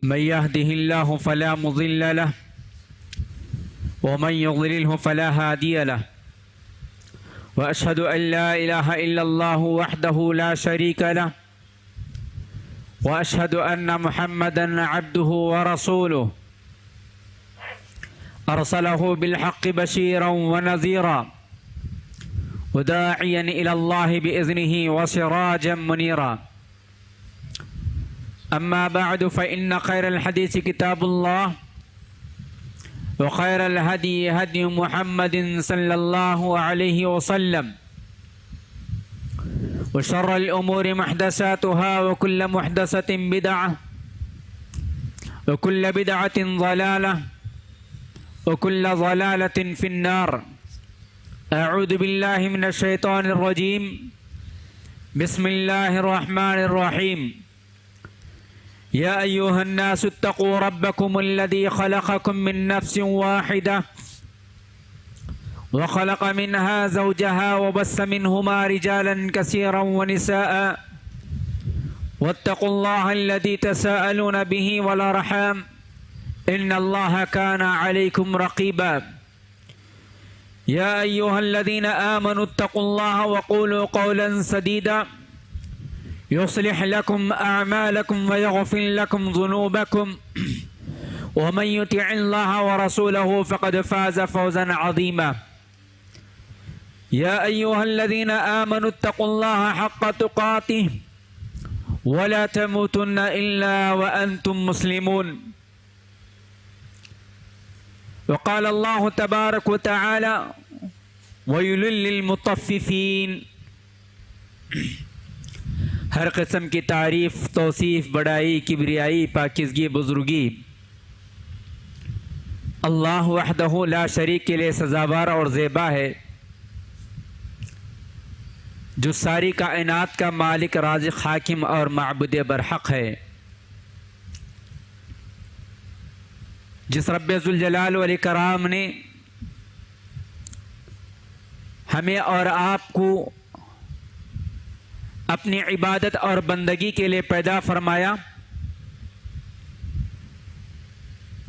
من يهده الله فلا مضل له ومن يضلله فلا هادي له وأشهد أن لا إله إلا الله وحده لا شريك له وأشهد أن محمدا عبده ورسوله أرسله بالحق بشيرا ونذيرا وداعيا إلى الله بإذنه وسراجا منيرا أما بعد فإن خير الحديث كتاب الله وخير الهدي هدي محمد صلى الله عليه وسلم وشر الأمور محدثاتها وكل محدثة بدعة وكل بدعة ضلالة وكل ضلالة في النار. أعوذ بالله من الشيطان الرجيم. بسم الله الرحمن الرحيم. يا أيها الناس اتقوا ربكم الذي خلقكم من نفس واحدة وخلق منها زوجها وبث منهما رجالا كثيرا ونساء واتقوا الله الذي تساءلون به والأرحام إن الله كان عليكم رقيبا. يا أيها الذين آمنوا اتقوا الله وقولوا قولا سديدا يصلح لكم أعمالكم ويغفر لكم ذنوبكم ومن يطع الله ورسوله فقد فاز فوزا عظيما. يا أيها الذين آمنوا اتقوا الله حق تقاته ولا تموتن إلا وأنتم مسلمون. وقال الله تبارك وتعالى ويل للمطففين. ہر قسم کی تعریف، توصیف، بڑائی، کبریائی، پاکیزگی، بزرگی اللہ وحدہ لا شریک کے لیے سزاوار اور زیبا ہے، جو ساری کائنات کا مالک، رازق، حاکم اور معبود برحق ہے، جس رب ذوالجلال والاکرام نے ہمیں اور آپ کو اپنی عبادت اور بندگی کے لیے پیدا فرمایا،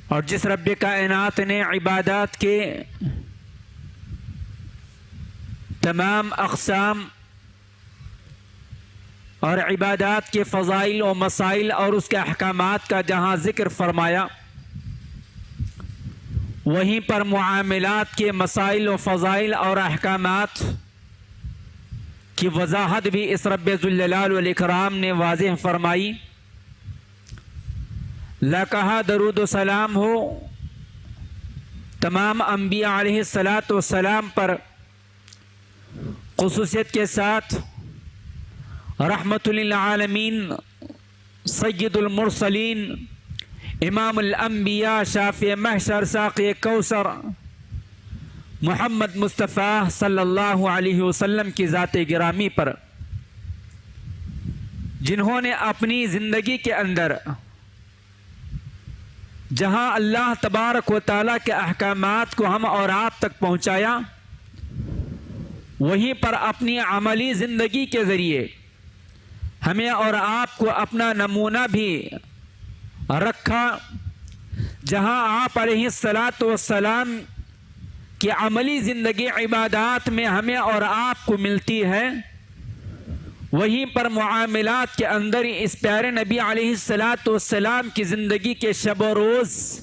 اور جس رب کائنات نے عبادات کے تمام اقسام اور عبادات کے فضائل و مسائل اور اس کے احکامات کا جہاں ذکر فرمایا، وہیں پر معاملات کے مسائل و فضائل اور احکامات کی وضاحت بھی اس رب ذوالجلال والاکرام نے واضح فرمائی۔ لکہا درود و سلام ہو تمام انبیاء علیہ السلام پر، خصوصیت کے ساتھ رحمت للعالمین، سید المرسلین، امام الانبیاء، شافع محشر، ساقی کوثر، محمد مصطفیٰ صلی اللہ علیہ وسلم کی ذات گرامی پر، جنہوں نے اپنی زندگی کے اندر جہاں اللہ تبارک و تعالیٰ کے احکامات کو ہم اور آپ تک پہنچایا، وہیں پر اپنی عملی زندگی کے ذریعے ہمیں اور آپ کو اپنا نمونہ بھی رکھا، جہاں آپ علیہ السلام کی عملی زندگی عبادات میں ہمیں اور آپ کو ملتی ہے، وہیں پر معاملات کے اندر اس پیارے نبی علیہ السلام کی زندگی کے شب و روز،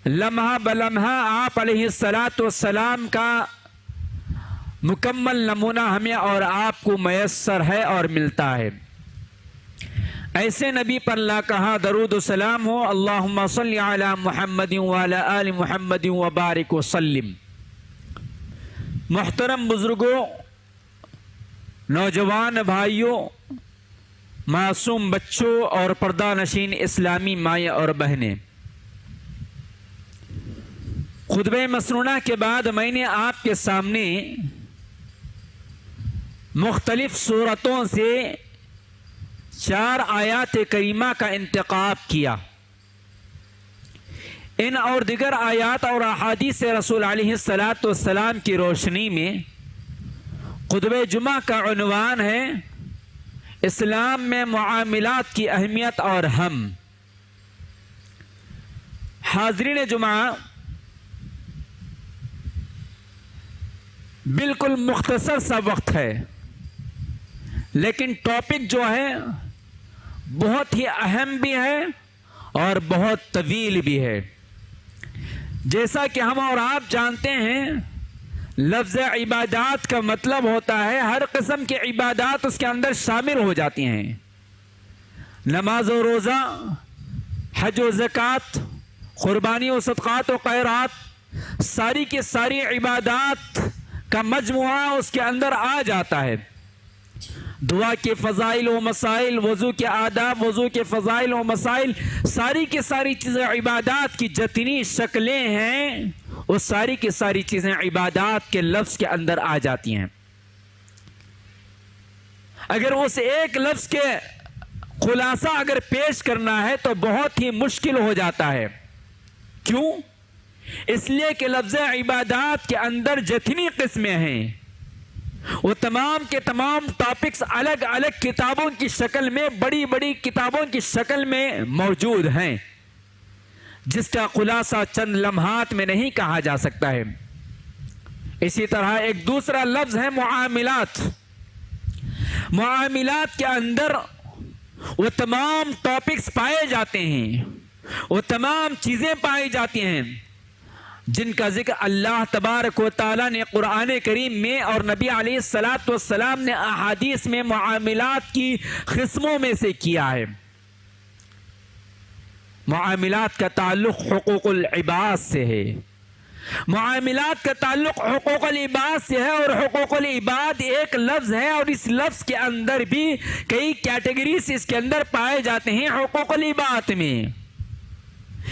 لمحہ بلمحہ آپ علیہ السلام کا مکمل نمونہ ہمیں اور آپ کو میسر ہے اور ملتا ہے۔ ایسے نبی پر لا کہا درود و سلام ہو، اللہم صلی علی محمد وعلی آل محمد وبارک وسلم۔ محترم بزرگوں، نوجوان بھائیوں، معصوم بچوں اور پردہ نشین اسلامی مائیں اور بہنیں، خطبہ مسنونہ کے بعد میں نے آپ کے سامنے مختلف صورتوں سے 4 آیات کریمہ کا انتخاب کیا۔ ان اور دیگر آیات اور احادیث رسول علیہ السلام کی روشنی میں خطبہ جمعہ کا عنوان ہے اسلام میں معاملات کی اہمیت اور ہم۔ حاضرین جمعہ، بالکل مختصر سا وقت ہے، لیکن ٹاپک جو ہے بہت ہی اہم بھی ہے اور بہت طویل بھی ہے۔ جیسا کہ ہم اور آپ جانتے ہیں، لفظ عبادات کا مطلب ہوتا ہے ہر قسم کی عبادات اس کے اندر شامل ہو جاتی ہیں۔ نماز و روزہ، حج و زکوٰۃ، قربانی و صدقات و خیرات، ساری کی ساری عبادات کا مجموعہ اس کے اندر آ جاتا ہے۔ دعا کے فضائل و مسائل، وضو کے آداب، وضو کے فضائل و مسائل، ساری کی ساری چیزیں، عبادات کی جتنی شکلیں ہیں وہ ساری کی ساری چیزیں عبادات کے لفظ کے اندر آ جاتی ہیں۔ اگر اس ایک لفظ کے خلاصہ اگر پیش کرنا ہے تو بہت ہی مشکل ہو جاتا ہے۔ کیوں؟ اس لیے کہ لفظ عبادات کے اندر جتنی قسمیں ہیں وہ تمام کے تمام ٹاپکس الگ الگ کتابوں کی شکل میں، بڑی بڑی کتابوں کی شکل میں موجود ہیں، جس کا خلاصہ چند لمحات میں نہیں کہا جا سکتا ہے۔ اسی طرح ایک دوسرا لفظ ہے معاملات۔ معاملات کے اندر وہ تمام ٹاپکس پائے جاتے ہیں، وہ تمام چیزیں پائی جاتی ہیں جن کا ذکر اللہ تبارک و تعالیٰ نے قرآن کریم میں اور نبی علیہ الصلاۃ والسلام نے احادیث میں معاملات کی قسموں میں سے کیا ہے۔ معاملات کا تعلق حقوق العباد سے ہے، معاملات کا تعلق حقوق العباد سے ہے، اور حقوق العباد ایک لفظ ہے، اور اس لفظ کے اندر بھی کئی کیٹیگریز اس کے اندر پائے جاتے ہیں حقوق العباد میں،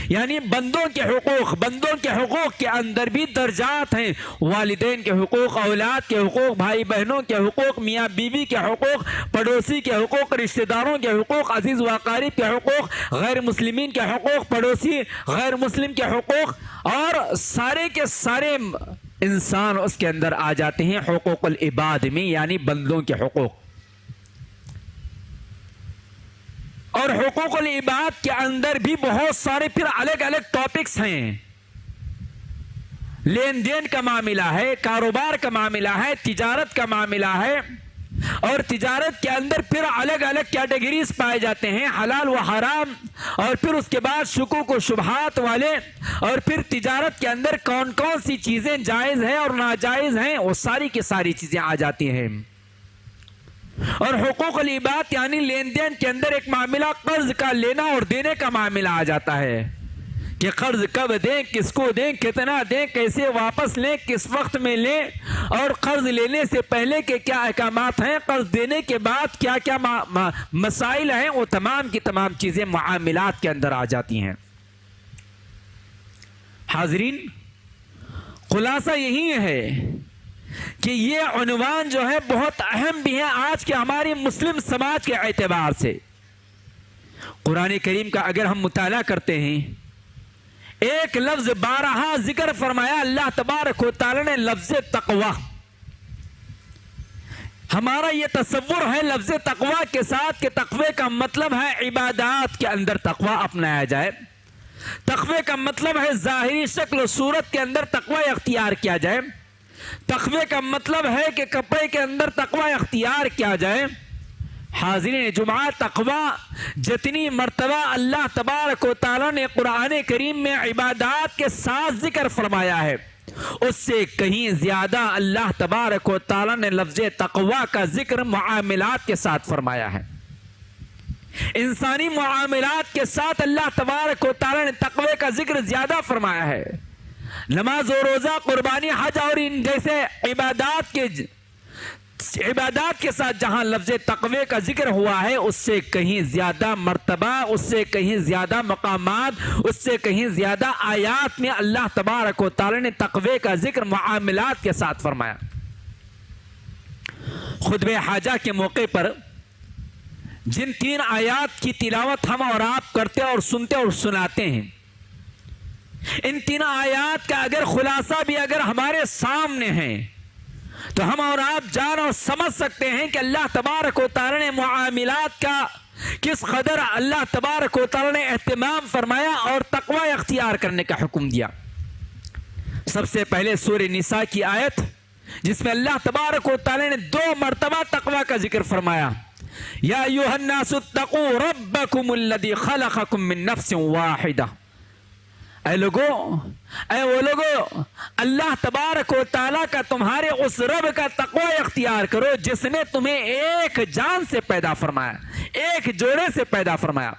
یعنی بندوں کے حقوق۔ بندوں کے حقوق کے اندر بھی درجات ہیں، والدین کے حقوق، اولاد کے حقوق، بھائی بہنوں کے حقوق، میاں بیوی کے حقوق، پڑوسی کے حقوق، رشتہ داروں کے حقوق، عزیز و اقارب کے حقوق، غیر مسلمین کے حقوق، پڑوسی غیر مسلم کے حقوق، اور سارے کے سارے انسان اس کے اندر آ جاتے ہیں حقوق العباد میں، یعنی بندوں کے حقوق۔ اور حقوق العباد کے اندر بھی بہت سارے پھر الگ الگ ٹاپکس ہیں۔ لین دین کا معاملہ ہے، کاروبار کا معاملہ ہے، تجارت کا معاملہ ہے، اور تجارت کے اندر پھر الگ الگ کیٹیگریز پائے جاتے ہیں، حلال و حرام، اور پھر اس کے بعد شکوک و شبہات والے، اور پھر تجارت کے اندر کون کون سی چیزیں جائز ہیں اور ناجائز ہیں، وہ ساری کی ساری چیزیں آ جاتی ہیں۔ اور حقوق العباد یعنی لین دین کے اندر ایک معاملہ قرض کا لینا اور دینے کا معاملہ آ جاتا ہے کہ قرض کب دیں، کس کو دیں، کتنا دیں، کیسے واپس لیں، کس وقت میں لیں، اور قرض لینے سے پہلے کے کیا احکامات ہیں، قرض دینے کے بعد کیا کیا مسائل ہیں، وہ تمام کی تمام چیزیں معاملات کے اندر آ جاتی ہیں۔ حاضرین، خلاصہ یہی ہے کہ یہ عنوان جو ہے بہت اہم بھی ہے آج کے ہماری مسلم سماج کے اعتبار سے۔ قرآن کریم کا اگر ہم مطالعہ کرتے ہیں، ایک لفظ بارہا ذکر فرمایا اللہ تبارک و تعالی نے، لفظ تقوی۔ ہمارا یہ تصور ہے لفظ تقوی کے ساتھ کہ تقوی کا مطلب ہے عبادات کے اندر تقوی اپنایا جائے، تقوی کا مطلب ہے ظاہری شکل و صورت کے اندر تقوی اختیار کیا جائے، تقوی کا مطلب ہے کہ کپڑے کے اندر تقوی اختیار کیا جائے۔ حاضرین جمعہ، تقوی جتنی مرتبہ اللہ تبارک و تعالیٰ نے قرآن کریم میں عبادات کے ساتھ ذکر فرمایا ہے، اس سے کہیں زیادہ اللہ تبارک و تعالیٰ نے لفظ تقوی کا ذکر معاملات کے ساتھ فرمایا ہے۔ انسانی معاملات کے ساتھ اللہ تبارک و تعالیٰ نے تقوی کا ذکر زیادہ فرمایا ہے۔ نماز و روزہ، قربانی، حج اور ان جیسے عبادات کے ساتھ جہاں لفظ تقوی کا ذکر ہوا ہے، اس سے کہیں زیادہ مرتبہ، اس سے کہیں زیادہ مقامات، اس سے کہیں زیادہ آیات میں اللہ تبارک و تعالی نے تقوی کا ذکر معاملات کے ساتھ فرمایا۔ خطبہ حاجہ کے موقع پر جن 3 آیات کی تلاوت ہم اور آپ کرتے اور سنتے اور سناتے ہیں، ان 3 آیات کا اگر خلاصہ بھی اگر ہمارے سامنے ہے تو ہم اور آپ جان اور سمجھ سکتے ہیں کہ اللہ تبارک و تعالی نے معاملات کا کس قدر اللہ تبارک و تعالی نے اہتمام فرمایا اور تقوی اختیار کرنے کا حکم دیا۔ سب سے پہلے سورہ نساء کی آیت جس میں اللہ تبارک و تعالی نے 2 مرتبہ تقوی کا ذکر فرمایا، یا ایھا الناس اتقوا ربکم الذی خلقکم من نفس واحدہ، اے وہ لوگو اللہ تبارک و تعالیٰ کا تمہارے اس رب کا تقوی اختیار کرو جس نے تمہیں ایک جان سے پیدا فرمایا، ایک جوڑے سے پیدا فرمایا۔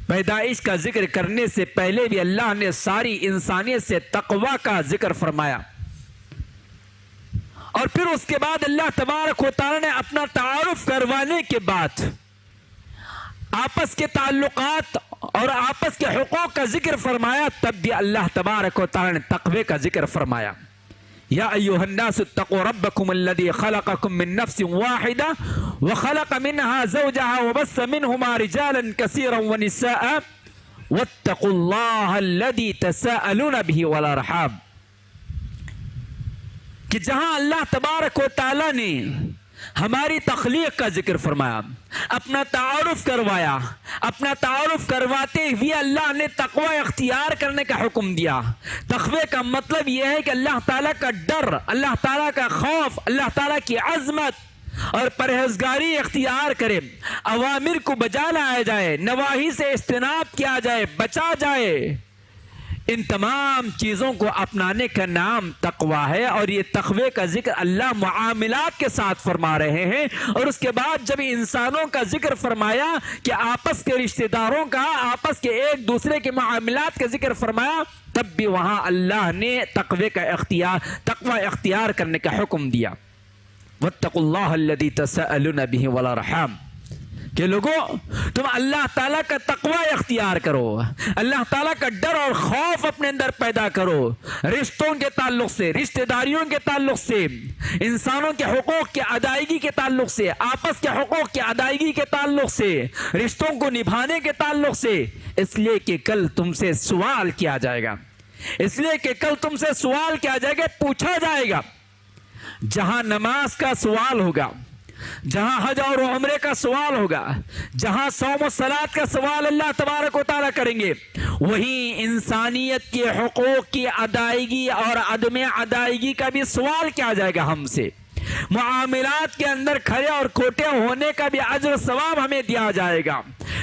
پیدائش کا ذکر کرنے سے پہلے بھی اللہ نے ساری انسانیت سے تقوی کا ذکر فرمایا، اور پھر اس کے بعد اللہ تبارک و تعالیٰ نے اپنا تعارف کروانے کے بعد آپس کے تعلقات اور آپس کے حقوق کا ذکر فرمایا، تب بھی اللہ تبارک و تعالیٰ نے تقوی کا ذکر فرمایا۔ یا ایھا الناس اتقوا ربکم الذی خلقکم من نفس واحدہ وخلق منها زوجها وبث منهما رجالا كثيرا ونساء واتقوا اللہ الذی تساءلون به والارحام، کہ جہاں اللہ تبارک و تعالیٰ نے ہماری تخلیق کا ذکر فرمایا، اپنا تعارف کروایا، اپنا تعارف کرواتے ہوئے اللہ نے تقوی اختیار کرنے کا حکم دیا۔ تقوی کا مطلب یہ ہے کہ اللہ تعالیٰ کا ڈر، اللہ تعالیٰ کا خوف، اللہ تعالیٰ کی عظمت اور پرہیزگاری اختیار کرے، اوامر کو بجا لایا جائے، نواہی سے اجتناب کیا جائے، بچا جائے۔ ان تمام چیزوں کو اپنانے کا نام تقوی ہے، اور یہ تقوی کا ذکر اللہ معاملات کے ساتھ فرما رہے ہیں۔ اور اس کے بعد جب انسانوں کا ذکر فرمایا کہ آپس کے رشتہ داروں کا، آپس کے ایک دوسرے کے معاملات کا ذکر فرمایا، تب بھی وہاں اللہ نے تقوی اختیار کرنے کا حکم دیا۔ واتقوا اللہ الذی تساءلون به والارحام، کہ لوگوں تم اللہ تعالیٰ کا تقوی اختیار کرو، اللہ تعالیٰ کا ڈر اور خوف اپنے اندر پیدا کرو، رشتوں کے تعلق سے، رشتہ داریوں کے تعلق سے، انسانوں کے حقوق کی ادائیگی کے تعلق سے، آپس کے حقوق کی ادائیگی کے تعلق سے، رشتوں کو نبھانے کے تعلق سے، اس لیے کہ کل تم سے سوال کیا جائے گا، اس لیے کہ کل تم سے سوال کیا جائے گا، پوچھا جائے گا۔ جہاں نماز کا سوال ہوگا، جہاں حج اور عمرے کا سوال ہوگا، جہاں صوم و صلات کا سوال اللہ تبارک و تعالیٰ کریں گے، وہیں انسانیت کے حقوق کی ادائیگی اور عدم ادائیگی کا بھی سوال کیا جائے گا ہم سے۔ معاملات کے اندر کھڑے اور کھوٹے ہونے کا بھی اجر و ثواب ہمیں دیا جائے گا،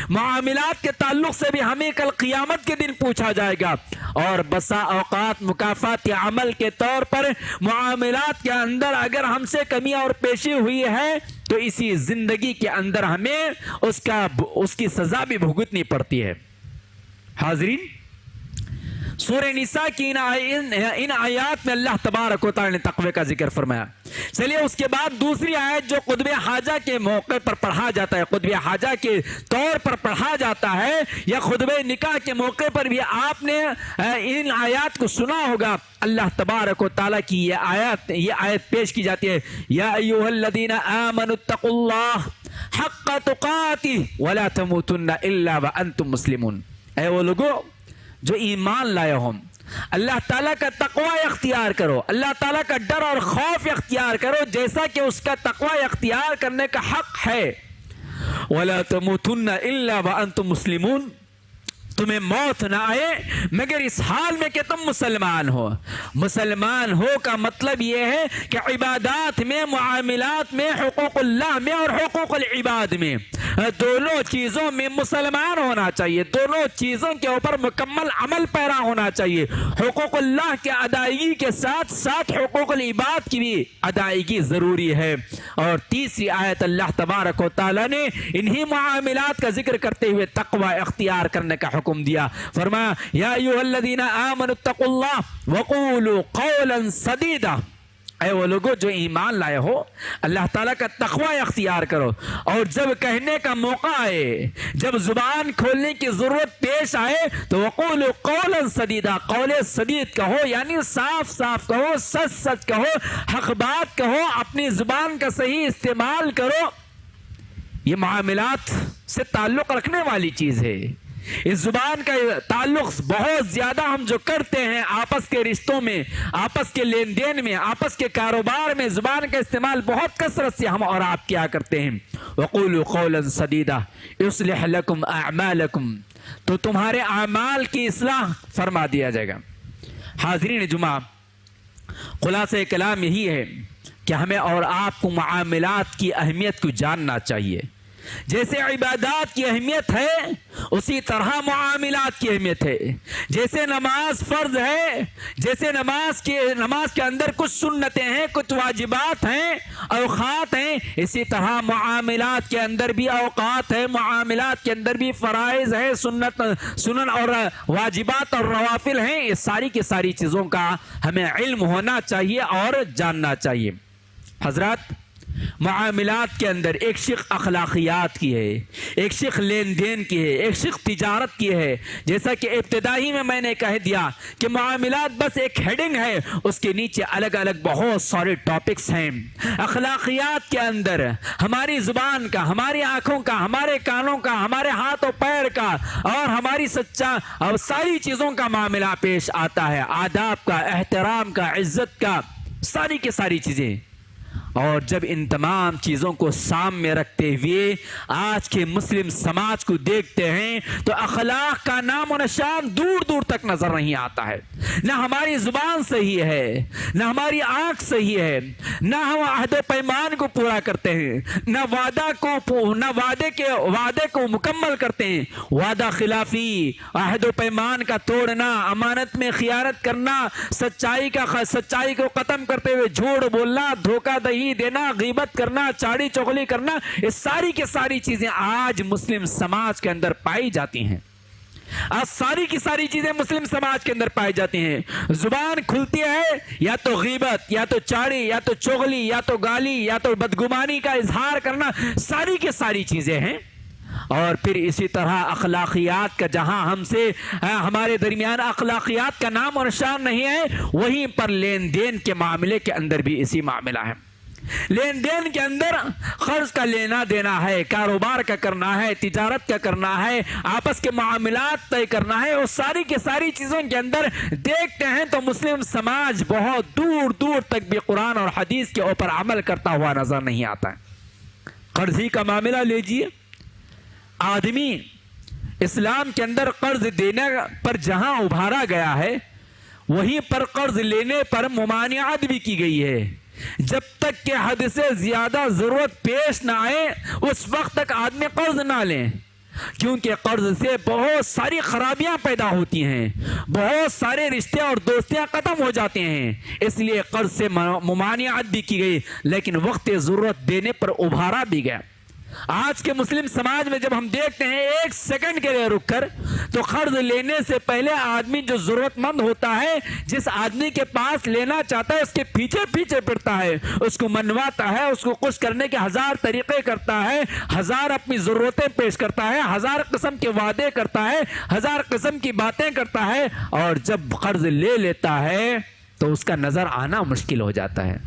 معاملات کے تعلق سے بھی ہمیں کل قیامت کے دن پوچھا جائے گا، اور بسا اوقات مکافات عمل کے طور پر معاملات کے اندر اگر ہم سے کمی اور پیشی ہوئی ہے تو اسی زندگی کے اندر ہمیں اس کی سزا بھی بھگتنی پڑتی ہے۔ حاضرین، سورہ نساء کی ان آیات میں اللہ تبارک و تعالی نے تقوی کا ذکر فرمایا۔ چلیے اس کے بعد دوسری آیت جو خطبہ حاجہ کے موقع پر پڑھا جاتا ہے، خطبہ حاجہ کے طور پر پڑھا جاتا ہے، یا خطبہ نکاح کے موقع پر بھی آپ نے ان آیات کو سنا ہوگا۔ اللہ تبارک و تعالیٰ کی یہ آیت پیش کی جاتی ہے، یا ایھا الذین آمنوا اتقوا اللہ حق تقاتہ ولا تموتن الا وانتم مسلمون، اے وہ لوگو جو ایمان لائے ہو، اللہ تعالیٰ کا تقوی اختیار کرو، اللہ تعالیٰ کا ڈر اور خوف اختیار کرو جیسا کہ اس کا تقوی اختیار کرنے کا حق ہے۔ وَلَا تَمُوتُنَّ إِلَّا وَأَنْتُمْ مُسْلِمُونَ، تمہیں موت نہ آئے مگر اس حال میں کہ تم مسلمان ہو۔ مسلمان ہو کا مطلب یہ ہے کہ عبادات میں، معاملات میں، حقوق اللہ میں اور حقوق العباد میں، دونوں چیزوں میں مسلمان ہونا چاہیے، دونوں چیزوں کے اوپر مکمل عمل پیرا ہونا چاہیے۔ حقوق اللہ کی ادائیگی کے ساتھ ساتھ حقوق العباد کی بھی ادائیگی ضروری ہے۔ اور تیسری آیت اللہ تبارک و تعالیٰ نے انہی معاملات کا ذکر کرتے ہوئے تقوی اختیار کرنے کا حکم دیا، فرمایا یا ایھا الذین آمنوا اتقوا اللہ وقولوا قولا سدیدا، اے وہ لوگوں جو ایمان لائے ہو اللہ تعالیٰ کا تقوی اختیار کرو، اور جب کہنے کا موقع آئے، جب زبان کھولنے کی ضرورت پیش آئے تو وقولوا قولا سدیدا، قول سدید کہو، یعنی صاف صاف کہو، سچ سچ کہو، حق بات کہو، اپنی زبان کا صحیح استعمال کرو۔ یہ معاملات سے تعلق رکھنے والی چیز ہے۔ اس زبان کا تعلق بہت زیادہ ہم جو کرتے ہیں آپس کے رشتوں میں، آپس کے لین دین میں، آپس کے کاروبار میں، زبان کا استعمال بہت کثرت سے ہم اور آپ کیا کرتے ہیں۔ وقولوا قولا سدیدا یصلح لکم اعمالکم، تو تمہارے اعمال کی اصلاح فرما دیا جائے گا۔ حاضرین جمعہ، خلاصہ کلام یہی ہے کہ ہمیں اور آپ کو معاملات کی اہمیت کو جاننا چاہیے۔ جیسے عبادات کی اہمیت ہے اسی طرح معاملات کی اہمیت ہے۔ جیسے نماز فرض ہے، جیسے نماز کے اندر کچھ سنتیں ہیں، کچھ واجبات ہیں، اوقات ہیں، اسی طرح معاملات کے اندر بھی اوقات ہے، معاملات کے اندر بھی فرائض ہے، سنن اور واجبات اور نوافل ہیں۔ یہ ساری کی ساری چیزوں کا ہمیں علم ہونا چاہیے اور جاننا چاہیے۔ حضرات، معاملات کے اندر ایک شق اخلاقیات کی ہے، ایک شق لین دین کی ہے، ایک شق تجارت کی ہے۔ جیسا کہ ابتدائی میں نے کہہ دیا کہ معاملات بس ایک ہیڈنگ ہے، اس کے نیچے الگ الگ بہت سارے ٹاپکس ہیں۔ اخلاقیات کے اندر ہماری زبان کا، ہماری آنکھوں کا، ہمارے کانوں کا، ہمارے ہاتھ و پیر کا اور ہماری اور ساری چیزوں کا معاملہ پیش آتا ہے، آداب کا، احترام کا، عزت کا، ساری کی ساری چیزیں۔ اور جب ان تمام چیزوں کو سامنے رکھتے ہوئے آج کے مسلم سماج کو دیکھتے ہیں تو اخلاق کا نام و نشان دور دور تک نظر نہیں آتا ہے۔ نہ ہماری زبان صحیح ہے، نہ ہماری آنکھ صحیح ہے، نہ ہم عہد و پیمان کو پورا کرتے ہیں، نہ وعدے کو مکمل کرتے ہیں۔ وعدہ خلافی، عہد و پیمان کا توڑنا، امانت میں خیانت کرنا، سچائی کو ختم کرتے ہوئے جھوٹ بولنا، دھوکہ دہی دینا، غیبت کرنا، چاڑی چغلی کرنا، یہ ساری کی ساری چیزیں آج مسلم سماج کے اندر پائی جاتی ہیں۔ آج ساری کی ساری چیزیں مسلم سماج کے اندر پائی جاتی ہیں۔ زبان کھلتی ہے یا تو غیبت، یا تو چاڑی، یا تو چغلی، یا تو گالی، یا تو بدگمانی کا اظہار کرنا، ساری کی ساری چیزیں ہیں۔ اور پھر اسی طرح اخلاقیات کا جہاں ہمارے درمیان اخلاقیات کا نام و نشان نہیں ہے، وہیں پر لین دین کے معاملے کے اندر بھی اسی معاملہ ہے۔ لین دین کے اندر قرض کا لینا دینا ہے، کاروبار کا کرنا ہے، تجارت کا کرنا ہے، آپس کے معاملات طے کرنا ہے، اور ساری کے ساری چیزوں کے اندر دیکھتے ہیں تو مسلم سماج بہت دور دور تک بھی قرآن اور حدیث کے اوپر عمل کرتا ہوا نظر نہیں آتا ہے۔ قرضی کا معاملہ لیجئے، آدمی اسلام کے اندر قرض دینے پر جہاں ابھارا گیا ہے وہیں پر قرض لینے پر ممانعت بھی کی گئی ہے۔ جب تک کہ حد سے زیادہ ضرورت پیش نہ آئے اس وقت تک آدمی قرض نہ لیں، کیونکہ قرض سے بہت ساری خرابیاں پیدا ہوتی ہیں، بہت سارے رشتے اور دوستیاں ختم ہو جاتے ہیں۔ اس لیے قرض سے ممانعت بھی کی گئی، لیکن وقت ضرورت دینے پر ابھارا بھی گیا۔ آج کے مسلم سماج میں جب ہم دیکھتے ہیں ایک سیکنڈ کے لیے رک کر تو قرض لینے سے پہلے آدمی جو ضرورت مند ہوتا ہے، جس آدمی کے پاس لینا چاہتا ہے، اس کے پیچھے پیچھے پڑتا ہے، اس کو منواتا ہے، اس کو خوش کرنے کے ہزار طریقے کرتا ہے، ہزار اپنی ضرورتیں پیش کرتا ہے، ہزار قسم کے وعدے کرتا ہے، ہزار قسم کی باتیں کرتا ہے، اور جب قرض لے لیتا ہے تو اس کا نظر آنا مشکل ہو جاتا ہے،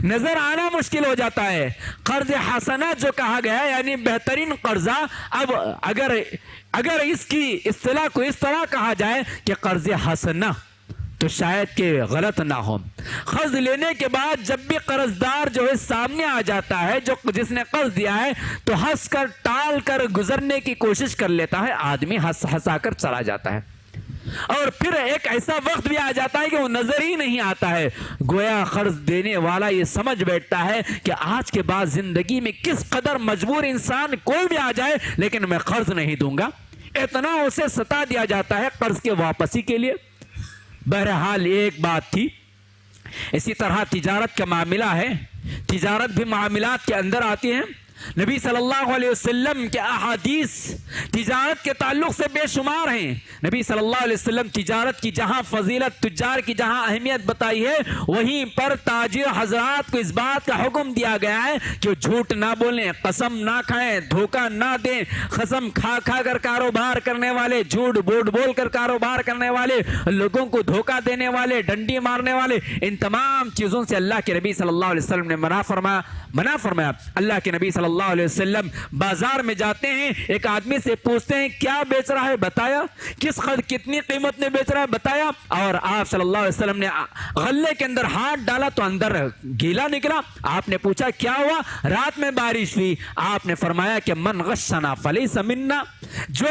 نظر آنا مشکل ہو جاتا ہے۔ قرض حسنہ جو کہا گیا ہے، یعنی بہترین قرضہ، اب اگر اس کی اصطلاح کو اس طرح کہا جائے کہ قرض حسنہ تو شاید کہ غلط نہ ہو۔ قرض لینے کے بعد جب بھی قرضدار جو ہے سامنے آ جاتا ہے، جس نے قرض دیا ہے، تو ہنس کر ٹال کر گزرنے کی کوشش کر لیتا ہے، آدمی ہنسا کر چلا جاتا ہے، اور پھر ایک ایسا وقت بھی آ جاتا ہے کہ وہ نظر ہی نہیں آتا ہے۔ گویا قرض دینے والا یہ سمجھ بیٹھتا ہے کہ آج کے بعد زندگی میں کس قدر مجبور انسان کوئی بھی آ جائے لیکن میں قرض نہیں دوں گا، اتنا اسے ستا دیا جاتا ہے قرض کے واپسی کے لیے۔ بہرحال ایک بات تھی، اسی طرح تجارت کا معاملہ ہے، تجارت بھی معاملات کے اندر آتی ہیں۔ نبی صلی اللہ علیہ وسلم کے احادیث تجارت کے تعلق سے بے شمار ہیں۔ نبی صلی اللہ علیہ وسلم تجارت کی جہاں فضیلت، تجار کی جہاں اہمیت بتائی ہے، وہیں پر تاجر حضرات کو اس بات کا حکم دیا گیا ہے کہ وہ جھوٹ نہ بولیں، قسم نہ کھائیں، دھوکہ نہ دیں۔ قسم کھا کر کاروبار کرنے والے، جھوٹ بول کر کاروبار کرنے والے، لوگوں کو دھوکہ دینے والے، ڈنڈی مارنے والے، ان تمام چیزوں سے اللہ کے نبی صلی اللہ علیہ وسلم نے منع فرمایا۔ اللہ کے نبی صلی اللہ اللہ علیہ وسلم بازار میں جاتے ہیں, ایک آدمی سے پوچھتے ہیں کیا بیچ رہا ہے, بتایا, کتنی قیمت میں بیچ رہا ہے, بتایا, اور آپ صلی اللہ علیہ وسلم نے غلے کے اندر ہاتھ ڈالا تو اندر گیلا نکلا. آپ نے پوچھا کیا ہوا, رات میں بارش ہوئی. آپ نے فرمایا کہ من غشنا فلیس منا, جو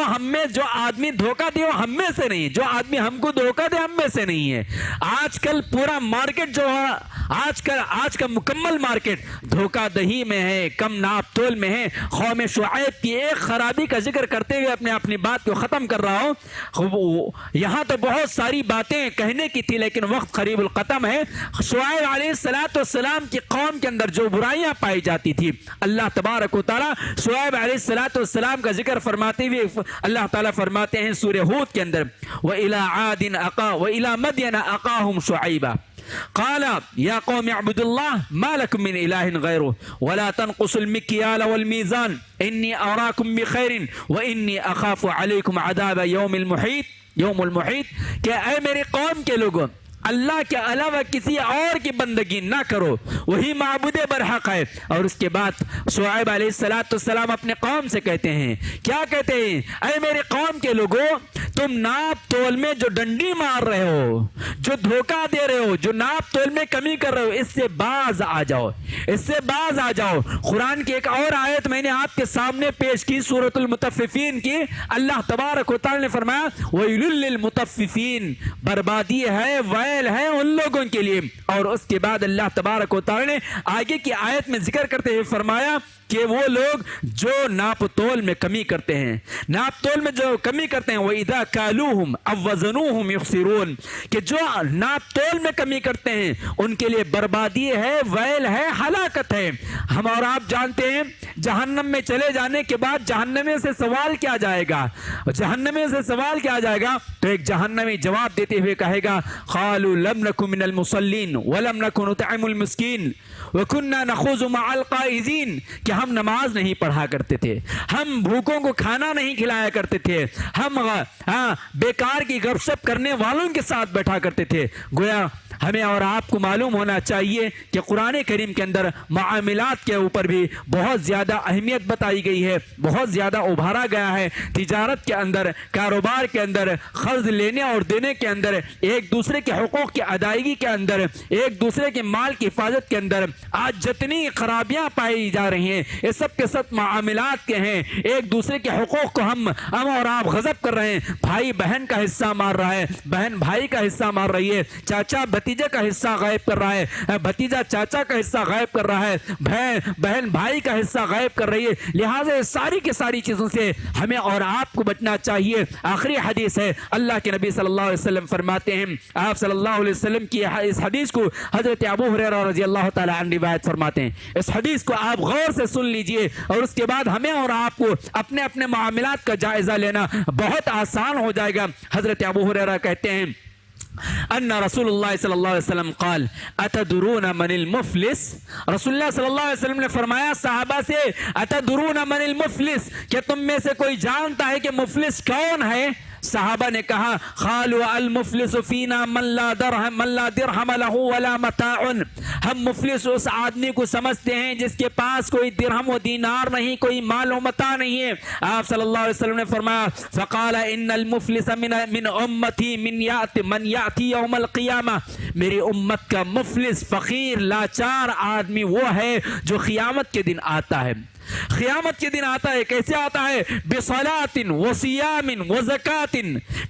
آدمی دھوکہ دے وہ ہم میں سے نہیں, جو آدمی ہم کو دھوکہ دے ہم میں سے نہیں ہے. آج کل پورا مارکیٹ جو ہے, آج کا مکمل مارکیٹ دھوکہ دہی میں ہے, کم ناپ تول میں ہے. قوم شعیب کی ایک خرابی کا ذکر کرتے ہوئے اپنی بات کو ختم کر رہا ہوں. یہاں تو بہت ساری باتیں کہنے کی تھی لیکن وقت قریب الختم ہے. شعیب علیہ السلام کی قوم کے اندر جو برائیاں پائی جاتی تھی, اللہ تبارک و تعالی شعیب علیہ السلام کا ذکر فرماتے ہوئے اللہ تعالیٰ فرماتے ہیں سورہ ہود کے اندر, وَإِلَىٰ عَادٍ وَإِلَىٰ مَدْيَنَ أَخَاهُمْ شُعَيْبًا قال يا قوم اعبدوا الله ما لكم من إله غيره ولا تنقصوا المكيال والميزان إني أراكم بخير وإني أخاف عليكم عذاب يوم المحيط کہ اے میری قوم کے لوگوں, اللہ کے علاوہ کسی اور کی بندگی نہ کرو, وہی معبود برحق ہے. اور اس کے بعد شعیب علیہ السلام اپنے قوم سے کہتے ہیں, کیا کہتے ہیں, اے میرے قوم کے لوگوں, تم ناپ تول میں جو ڈنڈی مار رہے ہو, جو دھوکہ دے رہے ہو, جو ناپ تول میں کمی کر رہے ہو, اس سے باز آ جاؤ, اس سے باز آ جاؤ. قرآن کی ایک اور آیت میں نے آپ کے سامنے پیش کی, سورۃ المطففین کی. اللہ تبارک و تعالی نے فرمایا ویل للمطففین, بربادی ہے, ویل ہے ان لوگوں کے لیے. اور اس کے بعد اللہ تبارک و تعالی نے آگے کی آیت میں ذکر کرتے ہوئے فرمایا کہ وہ لوگ جو ناپ تول میں کمی کرتے ہیں, ناپ تول میں جو کمی کرتے ہیں, وَإِذَا كَالُوهُمْ أَوْ وَزَنُوهُمْ يُخْسِرُونَ, کہ جو ناپ تول میں کمی کرتے ہیں ان کے لیے بربادی ہے, ویل ہے, ہلاکت ہے. ہم اور آپ جانتے ہیں جہنم میں چلے جانے کے بعد جہنمی سے سوال کیا جائے گا, جہنمی سے سوال کیا جائے گا, تو ایک جہنمی جواب دیتے ہوئے کہے گا قالوا لم نكن من المصلين ولم نكن نطعم المسكين وكنا نخوض مع القائضين, کہ ہم نماز نہیں پڑھا کرتے تھے, ہم بھوکوں کو کھانا نہیں کھلایا کرتے تھے, ہم بیکار کی گپ شپ کرنے والوں کے ساتھ بیٹھا کرتے تھے. گویا ہمیں اور آپ کو معلوم ہونا چاہیے کہ قرآن کریم کے اندر معاملات کے اوپر بھی بہت زیادہ اہمیت بتائی گئی ہے, بہت زیادہ ابھارا گیا ہے. تجارت کے اندر, کاروبار کے اندر, قرض لینے اور دینے کے اندر, ایک دوسرے کے حقوق کی ادائیگی کے اندر, ایک دوسرے کے مال کی حفاظت کے اندر آج جتنی خرابیاں پائی جا رہی ہیں یہ سب کے سب معاملات کے ہیں. ایک دوسرے کے حقوق کو ہم اور آپ غصب کر رہے ہیں. بھائی بہن کا حصہ مار رہا ہے, بہن بھائی کا حصہ مار رہی ہے, چاچا بھتیجے کا حصہ غائب کر رہا ہے, بھتیجا چاچا کا حصہ غائب کر رہا ہے, بہن بھائی کا حصہ غائب کر رہی ہے. لہٰذا ساری کی ساری چیزوں سے ہمیں اور آپ کو بچنا چاہیے. آخری حدیث ہے, اللہ کے نبی صلی اللہ علیہ وسلم فرماتے ہیں, آپ صلی اللہ علیہ وسلم کی اس حدیث کو حضرت ابو ہریرہ رضی اللہ تعالی عنہ روایت فرماتے ہیں. اس حدیث کو آپ غور سے سن لیجئے اور اس کے بعد ہمیں اور آپ کو اپنے اپنے معاملات کا جائزہ لینا بہت آسان ہو جائے گا. حضرت ابو ہریرہ کہتے ہیں ان رسول اللہ صلی اللہ علیہ وسلم قال اتدرون من المفلس, رسول اللہ صلی اللہ علیہ وسلم نے فرمایا صحابہ سے اتدرون من المفلس, کہ تم میں سے کوئی جانتا ہے کہ مفلس کون ہے؟ صحابہ نے کہا قالوا المفلس فینا من لا درہم له ولا متاع, ہم مفلس اس آدمی کو سمجھتے ہیں جس کے پاس کوئی درہم و دینار نہیں, کوئی مال و متاع نہیں ہے. آپ صلی اللہ علیہ وسلم نے فرمایا فقال ان المفلس من امتی من یاتی یوم القیامہ, میری امت کا مفلس فقیر لاچار آدمی وہ ہے جو قیامت کے دن آتا ہے. قیامت کے دن آتا ہے, کیسے آتا ہے؟ بصلاۃ وصیام وزکات,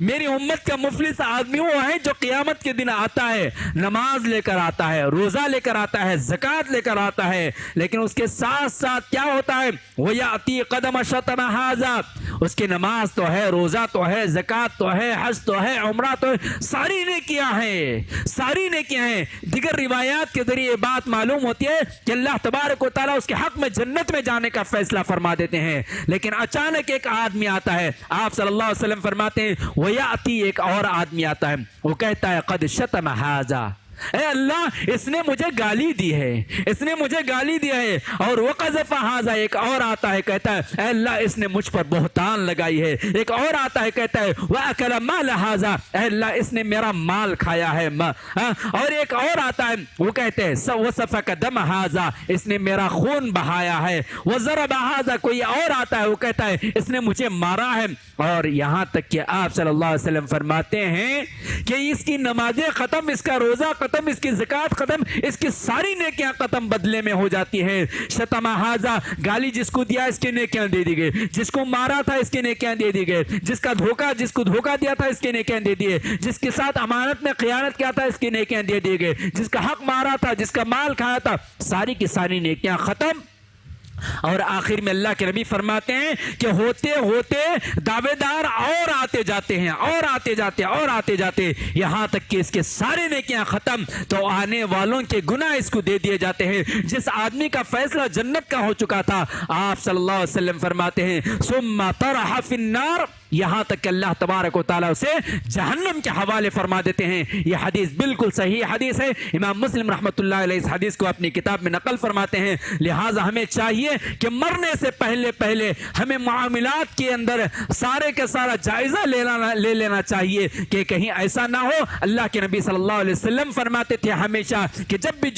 میری امت کا مفلس آدمی وہ ہے جو قیامت کے دن آتا ہے, نماز لے کر آتا ہے, روزہ لے کر آتا ہے, زکات لے کر آتا ہے, لیکن اس کے ساتھ ساتھ کیا ہوتا ہے؟ ویاتی قدم شطر ھذا, اس کی نماز تو ہے, روزہ تو ہے, زکات تو ہے, حج تو ہے, عمرہ تو ہے, ساری نیکیاں ہیں, ساری نیکیاں ہیں. دیگر روایات کے ذریعے بات معلوم ہوتی ہے کہ اللہ تبارک و تعالیٰ اس کے حق میں جنت میں جانے کا فیصلہ فرما دیتے ہیں. لیکن اچانک ایک آدمی آتا ہے, آپ صلی اللہ علیہ وسلم فرماتے ہیں ویاتی, ایک اور آدمی آتا ہے, وہ کہتا ہے قد شتم ھذا, اے اللہ اس نے مجھے گالی دی ہے، اس نے مجھے گالی دیا ہے. اور وقذف ھذا، ایک اور آتا ہے کہتا ہے اے اللہ اس نے مجھ پر بہتان لگائی ہے. ایک اور آتا ہے کہتا ہے وَأَكَلَ مَالَ ھذا، اے اللہ اس نے میرا مال کھایا ہے. اور ایک اور آتا ہے وہ کہتے ہیں وَسَفَكَ دَمَ ھذا، اس نے میرا خون بہایا ہے. وَضَرَبَ ھذا، کوئی اور آتا ہے وہ کہتا ہے اس نے مجھے مارا ہے. اور یہاں تک کہ آپ صلی اللہ علیہ وسلم فرماتے ہیں کہ اس کی نمازیں ختم، اس کا روزہ ختم، اس کی زکوٰۃ ختم، اس کی ساری نیکیاں ختم بدلے میں ہو جاتی ہیں. شتم ھذا، گالی جس کو دیا اس کے نیکیاں دے دی گئی، جس کو مارا تھا اس کے نیکیاں دے دی گئی، جس کو دھوکہ دیا تھا اس کے نیکیاں دے دیے، جس کے ساتھ امانت میں خیانت کیا تھا اس کے نیکیاں دے دیے گئے، جس کا حق مارا تھا، جس کا مال کھایا تھا، ساری کی ساری نیکیاں ختم. اور آخر میں اللہ کے نبی فرماتے ہیں کہ ہوتے ہوتے دعوے دار اور آتے جاتے ہیں، اور آتے جاتے اور آتے جاتے، یہاں تک کہ اس کے سارے نیکیاں ختم تو آنے والوں کے گناہ اس کو دے دیے جاتے ہیں. جس آدمی کا فیصلہ جنت کا ہو چکا تھا آپ صلی اللہ علیہ وسلم فرماتے ہیں ثم طرح فی النار، یہاں تک کہ اللہ تبارک و تعالیٰ اسے جہنم کے حوالے فرما دیتے ہیں. یہ حدیث بالکل صحیح حدیث ہے، امام مسلم رحمۃ اللہ علیہ اس حدیث کو اپنی کتاب میں نقل فرماتے ہیں. لہٰذا ہمیں چاہیے کہ مرنے سے پہلے ہمیں معاملات کے اندر سارے کا سارا جائزہ لے لینا چاہیے کہ کہیں ایسا نہ ہو. اللہ کے نبی صلی اللہ علیہ وسلم فرماتے تھے ہمیشہ کہ جب بھی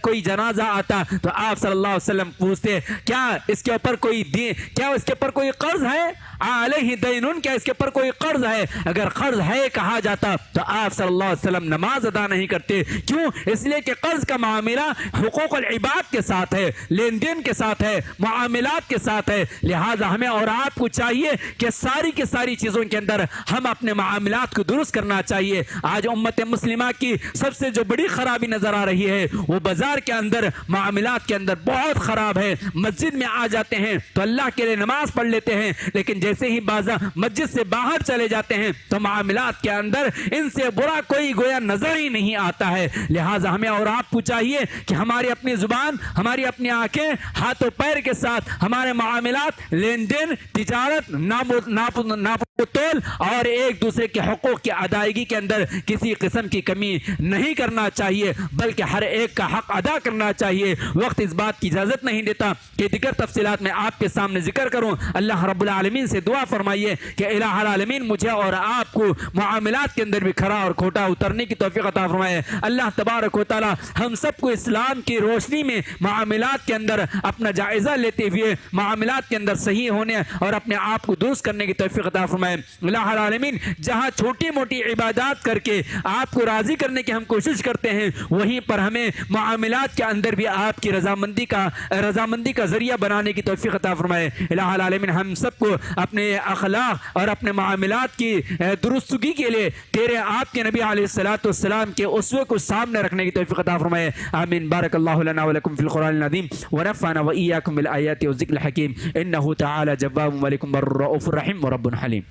کوئی جنازہ آتا تو آپ صلی اللہ علیہ وسلم پوچھتے کیا اس کے اوپر کوئی قرض ہے، علیہ دین، کیا اس کے اوپر کوئی قرض ہے؟ اگر قرض ہے کہا جاتا تو آپ صلی اللہ علیہ وسلم نماز ادا نہیں کرتے. کیوں؟ اس لیے کہ قرض کا معاملہ حقوق العباد کے ساتھ ہے، لین دین کے ساتھ ہے، معاملات کے ساتھ ہے. لہٰذا ہمیں اور آپ کو چاہیے کہ ساری کی ساری چیزوں کے اندر ہم اپنے معاملات کو درست کرنا چاہیے. آج امت مسلمہ کی سب سے جو بڑی خرابی نظر آ رہی ہے وہ بازار کے اندر معاملات کے اندر بہت خراب ہے. مسجد میں آ جاتے ہیں تو اللہ کے لیے نماز پڑھ لیتے ہیں، لیکن جیسے ہی مسجد سے باہر چلے جاتے ہیں تو معاملات کے اندر ان سے برا کوئی گویا نظر ہی نہیں آتا ہے. لہٰذا ہمیں اور آپ کو چاہیے کہ ہماری اپنی زبان، ہماری اپنی آنکھیں، ہاتھ و پیر کے ساتھ ہمارے معاملات، لین دین، تجارت، ناپ تول اور ایک دوسرے کے حقوق کی ادائیگی کے اندر کسی قسم کی کمی نہیں کرنا چاہیے، بلکہ ہر ایک کا حق ادا کرنا چاہیے. وقت اس بات کی اجازت نہیں دیتا کہ دیگر تفصیلات میں آپ کے سامنے ذکر کروں. اللہ رب العالمین سے دعا فرمائیے کہ الہ العالمین مجھے اور آپ کو معاملات کے اندر بھی کھرا اور کھوٹا اترنے کی توفیق عطا فرمائے. اللہ تبارک و تعالی ہم سب کو اسلام کی روشنی میں معاملات کے اندر اپنا جائزہ لیتے ہوئے معاملات کے اندر صحیح ہونے اور اپنے آپ کو درست کرنے کی توفیق عطا فرمائے. الہ العالمین جہاں چھوٹی موٹی عبادات کر کے آپ کو راضی کرنے کی ہم کوشش کرتے ہیں، وہیں پر ہمیں معاملات کے اندر بھی آپ کی رضامندی کا ذریعہ بنانے کی توفیق عطا فرمائے. الہ العالمین ہم سب کو اپنے اخلاق اور اپنے معاملات کی درستگی کے لیے تیرے آپ کے نبی علیہ الصلوۃ والسلام کے اسوے کو سامنے رکھنے کی توفیق عطا فرمائے. آمین. بارک اللہ لنا ولکم فی القرآن العظیم ونفعنا وإياكم بالآیات والذکر الحکیم. انہ تعالی جواب ملک الرؤوف الرحیم ورب حلیم.